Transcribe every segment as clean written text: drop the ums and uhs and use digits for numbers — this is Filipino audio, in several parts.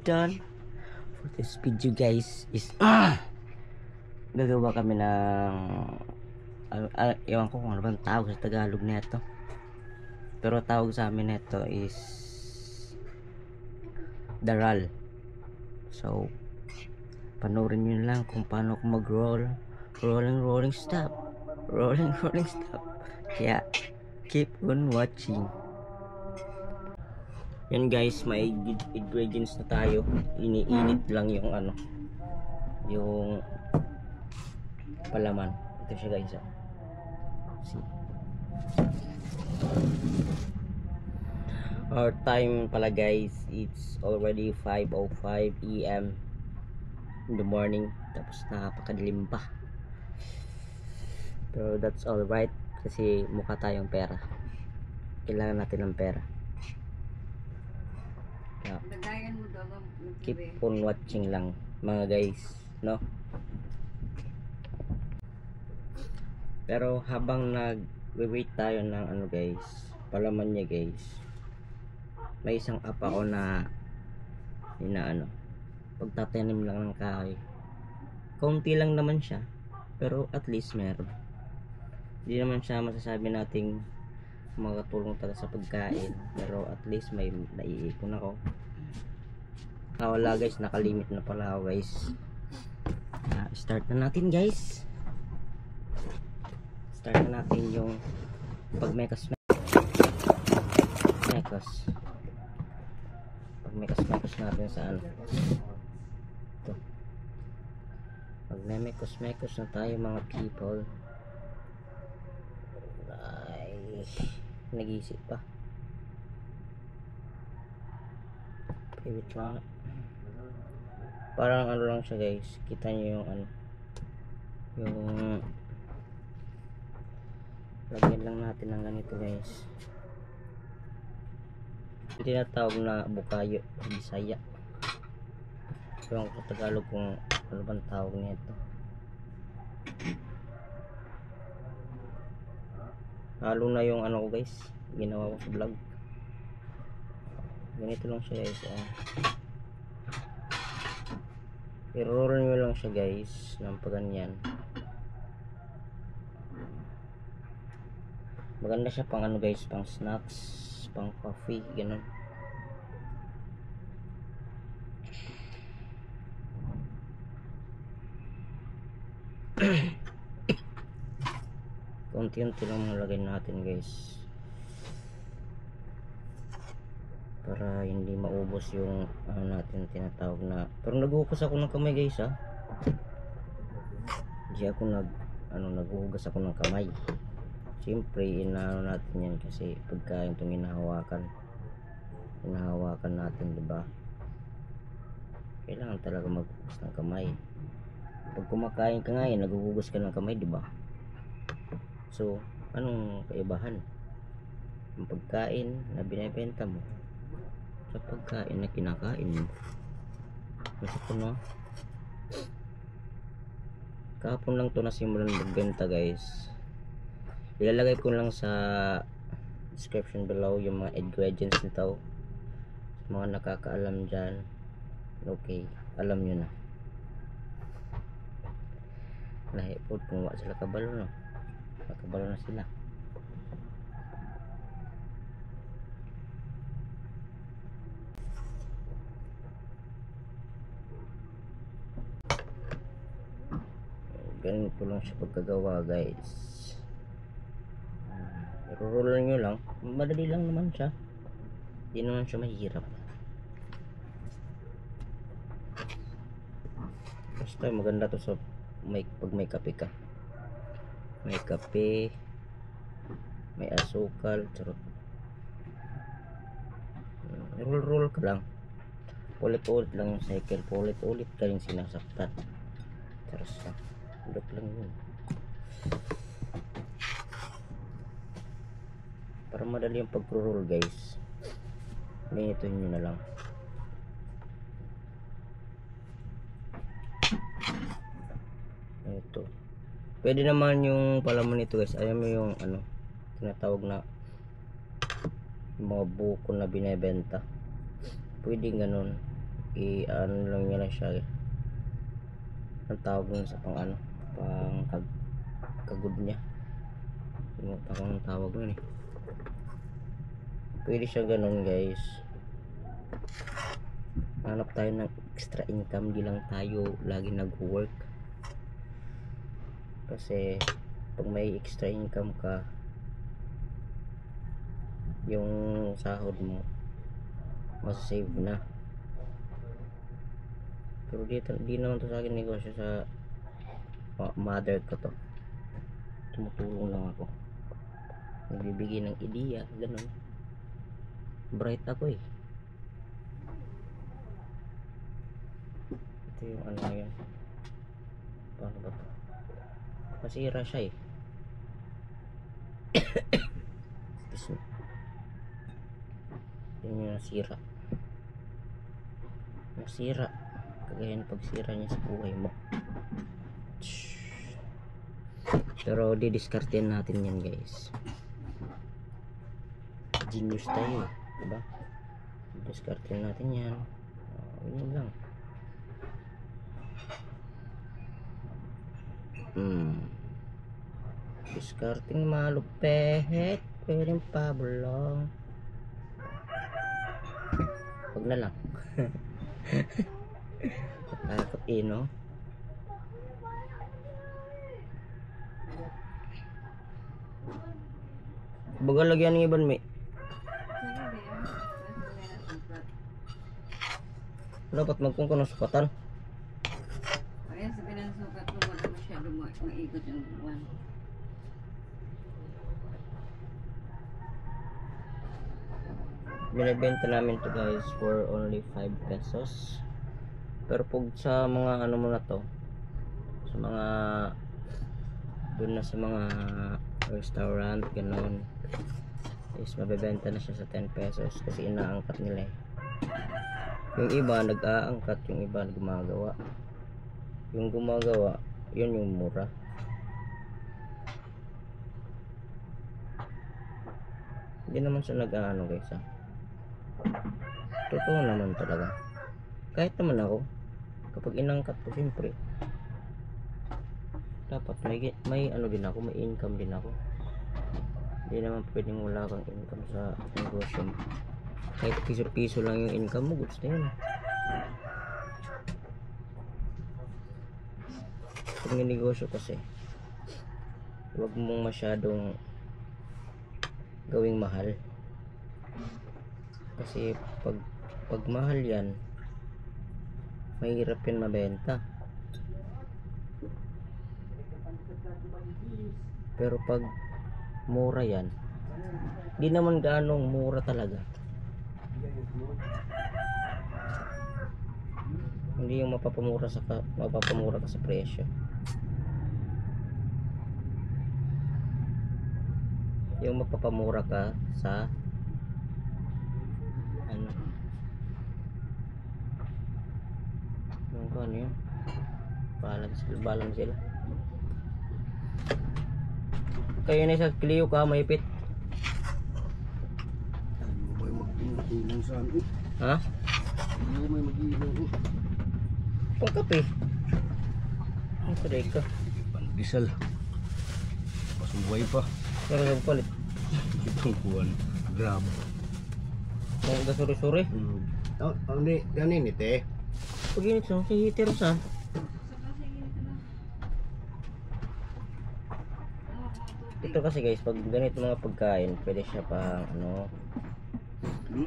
done for this video guys is gagawa kami ng ewan ko kung ano bang tawag sa Tagalog nito, pero tawag sa amin nito is daral. So panoorin nyo lang kung paano ako rolling stop. Kaya keep on watching. Yan guys, may ingredients na tayo. Iniinit lang yung yung palaman. Ito siya guys, see. Our time pala guys, it's already 5:05 AM in the morning. Tapos napakadilim pa, pero that's alright kasi mukha tayong pera. Kailangan natin ng pera. Keep on watching lang mga guys, no? Pero habang nag-wait tayo ng guys, palaman niya guys, may isang app ako na pagtatanim lang ng kahoy. Kaunti lang naman siya, pero at least meron. Hindi naman siya masasabi nating makatulong talaga sa pagkain, pero at least may naiipon ako. Wala guys, nakalimit na pala ako guys. Start na natin guys. Start na natin yung pagmekas natin sa ito. Magmemekos na tayo mga people. Ay, nag-iisip pa. Wait lang. Parang lang siya guys. Kita nyo yung yung lagyan lang natin ng ganito guys. Tinatawag na bukayo sa Bisaya. Yung Tagalog kung ano bang tawag nito. Halo na yung ko guys, ginawa ko sa vlog. Ganito lang siya guys. I-roll nyo lang siya guys ng paganyan. Maganda siya pang guys, pang snacks, pang coffee, ganun. Konti-unti lang malagay natin guys, para hindi maubos yung natin tinatawag na. Pero naghuhugas ako ng kamay guys hindi ako naghuhugas ako ng kamay. Siyempre natin yan kasi pagkain itong hinahawakan natin, diba? Kailangan talaga maghugas ng kamay. Pag kumakain ka nga naghuhugas ka ng kamay, diba? So anong kaibahan ng pagkain na binibenta mo sa pagkain na kinakain mo? Kasi kahapon lang to nasimulan magbenta guys. Ilalagay ko lang sa description below yung mga ingredients nito, mga nakakaalam dyan. Okay, alam nyo na. Lahi po kung wala sila kabalo, no? Nakabalo na sila. Ganito lang siya pagkagawa guys. I-roll nyo lang, madali lang naman siya, hindi naman siya mahirap. Basta maganda to sa pag may kape ka, may kape, may asukal, charot. Roll ka lang, ulit-ulit lang yung cycle, ulit-ulit ka yung sinasaktan. Charot lang yun, para madali yung pag-roll guys. Ganito nyo na lang. Ito pwede naman yung palaman nito guys. Ayaw mo yung tinatawag na mga buko na binebenta, pwede ganun. ano lang niya lang siya, ang tawag nun sa pang ano, pang kagod niya, yung parang tawag nun eh. Pwede siya ganun guys, hanap tayo ng extra income, di lang tayo lagi nag-work. Kasi pag may extra income ka, yung sahod mo masasave na. Pero di naman to sa akin negosyo, sa mother ko to, tumutulong lang ako, nagbibigay ng ideya, ganun. Bright ako eh. Ito yung ano yun, paano ba to, masira siya eh. Yun yung nasira kagaya ng pagsira niya sa buhay mo. Pero didiskartehan natin yan guys, genius tayo eh, diba? Didiskartehan natin yan. Yun lang. Discarding malupet, pwedeng pabulong. Wag na lang. Takot no? Baga lagyan ng iban may. Dapat magkung ng sukatan. Ayan, sa pinasukat ko, wala masyado maikot yung buwan. Binibenta namin to guys for only 5 pesos. Pero pag sa mga ano mo na to, sa mga doon na sa mga restaurant ganoon, is mabebenta na siya sa 10 pesos kasi inaangkat nila eh. Yung iba nag-aangkat, yung iba gumagawa. Yung gumagawa, yun yung mura. Hindi naman siya nag-aano guys ha. Totoo naman talaga. Kahit naman ako, kapag inangkat ko, siyempre dapat may ano din ako, may income din ako. Hindi naman pwedeng wala kang income sa negosyo. Kahit piso-piso lang yung income mo, goods na yun. Pag may negosyo kasi, huwag mong masyadong gawing mahal. Kasi pag mahal yan, mahirap yan mabenta. Pero pag mura yan, di naman ganong mura talaga. Hindi yung mapapamura ka sa presyo. Yung mapapamura ka sa ano, yung ano yun, balang sila. Kayo na sa Clio ka, maipit. Ha? May mag-iilang. Pangkape. Ang saday ka. Pandisal. Pasubuhay pa. Pero nagpalit. Itong kuwan. Grab. Ang gasuri-suri. Ang ni te. Pag init sa si heater saan? Ito kasi guys, pag ganito mga pagkain, pwede siya pang ano,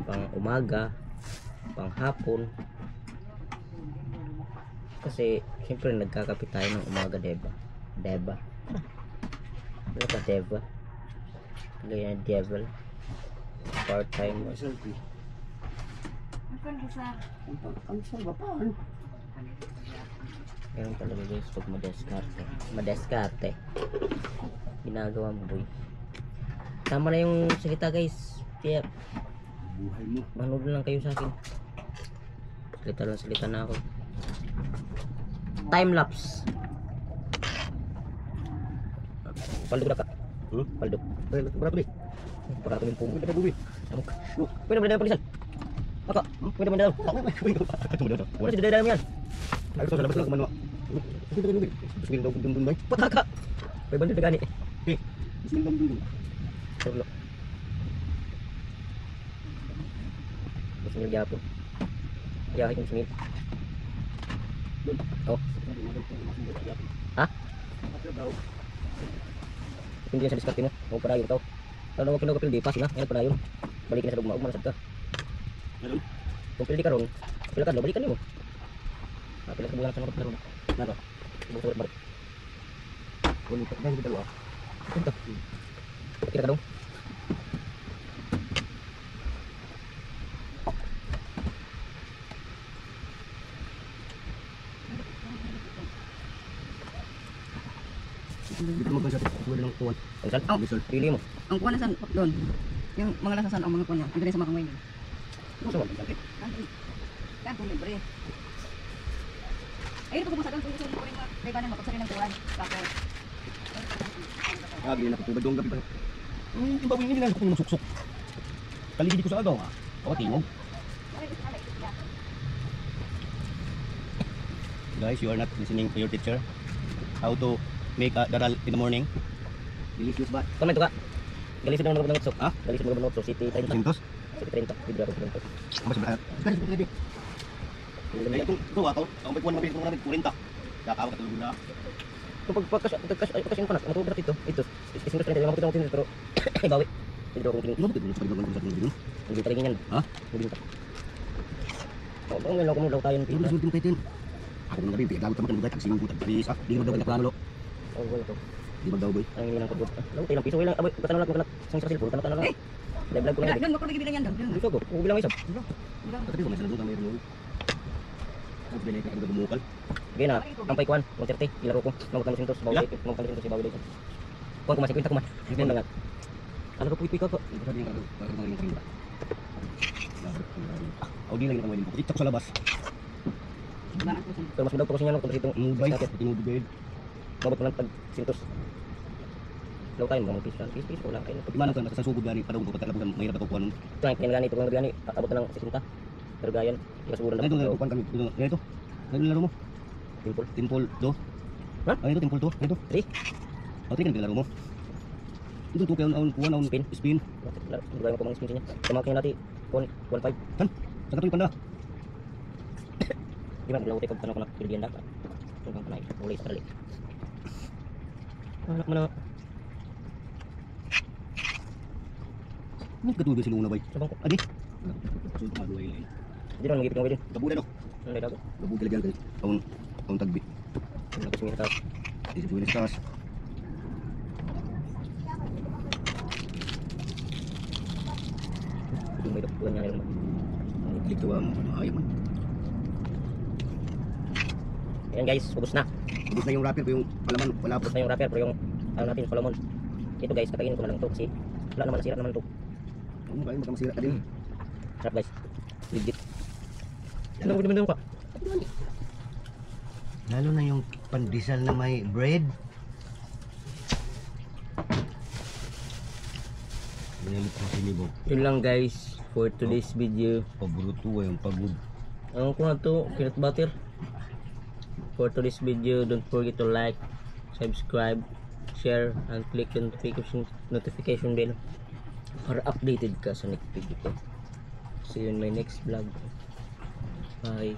pang umaga, pang hapon. Kasi siyempre nagkakape tayo ng umaga, diba? Ano ka, diba? Gaya ng devil. Part time. Selfie. Ang salbapaan. Meron talaga guys pag madeskarte. Ginagawa mo boy. Tama na yung salita guys. Kaya Buhay mo. manood lang kayo sa akin. Salita na ako. Time lapse. Paldo ka. Paldo. Berapa ni? Berapa ni punggung kita bubi. Pwede na palisal. Maka, pwede mo daw. Wala si dada mo yan. Ay, ito sa labas lang kumano. Bismillah daw dun bay. Pataka. May bandit na gani. Bismillah dun. Tulo. Bismillah po. Ya, itu bismillah. Oh. Hah? Hindi yan sa diskarte mo. Huwag pa yung tao. Kalau wag kinagapil di pas na. Ngayon pa na yun. Balikin na sa dugma. Huwag manasad ka. Kung pildi ka ron, pila ka, balikan mo. Pila ka bulan sa mga pila ron. Naro. Buto balik. Kunin ka dahil dalawa. Ito. Kira ka dong. Dito mo ba sa wala ng tuwan. Ang saan? Bisol. Pili mo. Ang kuha na saan doon. Yung mga lasasan ang mga kuha niya. Hindi rin sa mga kamay niya. Gusto mo? Kan kung libre. Ayun po kung sa doon kung gusto mo rin may banan mo. Pag sa rin ng tuwan. Tapos. Agi na patubad dong gabi pa. Yung baboy nila ko yung suksok. Kaligid ko sa agaw ah. Ako tingog. Guys, you are not listening to your teacher. How to make daral in the morning. Delicious ba? Comment ka. Galisin mo ng utsok. Ha? Galisin mo ng utsok. City 30. Sintos? City 30. Bibira ko 30. Apa sebelah? Kan itu tadi. Itu atau ang may kuwan mabili kung namin 40. Kakawag ka tulog na. Kung pagkas ko na, matubra dito. Ito. Isintos ka na. Mga putong pero bawi. Hindi daw kung Ano ba ito? Sa pagbagon sa tingin. hindi talaga yan. Ha? Hindi pa. Oh, may lang daw tayo ng Ano pila. ba sulting kaitin? Ako nang gabi, daw ta makan bugat sing butat. Please, di mo daw ka plano lo. Oh, wala to. Di mo daw boy. Ang hindi lang pagod. Law tayo ng piso lang. Aboy, katanong lang ko sang sa cellphone, tanong lang. Live vlog ko lang. Doon mo kung bibilang yan doon. Gusto ko. Kung bilang isab. Tapi ko may sanadong may rumo. Ako binay ka ang bumukal. Gaya na, tampay kuan, 130, ilaro ko. Nang kami sintos, bawi, nang kami sintos si bawi dito. Kuan ko mas 50 kuman. Kuan lang. Ano ko puy ko. Sabi ka para mo rin ka. Audi lagi nang mo. Itak sa labas. Pero mas mudaw ko sinya no kung itong Mubay, tinudod gayud. babot ko lang tag sintos. Law tayo mga piso ko lang kayo. Imanang ka sa sugod gani para ko patalabugan mahirap ako kuan. Try kaya gani ito kung gani abot na lang 60. Pero gayan, mas siguro Ano na. ito kuan kami. Ito. Ano laro mo? Simple. Timpol do. Ha? Ay ito timpol do. Ito. 3. O tingin laro mo. Ito to kayo ang kuan ang Spin. spin. Gaya ko mga spin niya. Tamakin natin 1.5. Sa katoy panda. Di ba maglaw tayo pag tanong ko na pildihan dapat. Hanggang panay. Uli sa kali. Anak mo na. Ni katudo si Luna bay. Sabang ko. Adi. Sulod pa duay lay. Di naman magipit ng video. Gabuda no. Ang lay dago. Gabuda lagi kay taon tagbi. Ang nagkasingin sa taas. Di sa buwis taas. Yung may tukulan niya lang. Klik to am ayam man. Ayan guys, ubos na. Ubus na yung wrapper ko yung palaman wala pa. Ubos na yung wrapper pero yung ano natin, Solomon. Ito guys, kakainin ko na lang to kasi wala naman, nasira naman to. Ano ba yung masira ka din. Sarap guys. Legit. Ano ko naman ka? Lalo na yung pandesal na may bread. Binilit ko si Nibo. Yun lang guys for today's video. Paboruto yung pagod. Ano ko na to, peanut butter. For today's video, don't forget to like, subscribe, share, and click yung notification bell para updated ka sa next video ko. See you in my next vlog. Bye.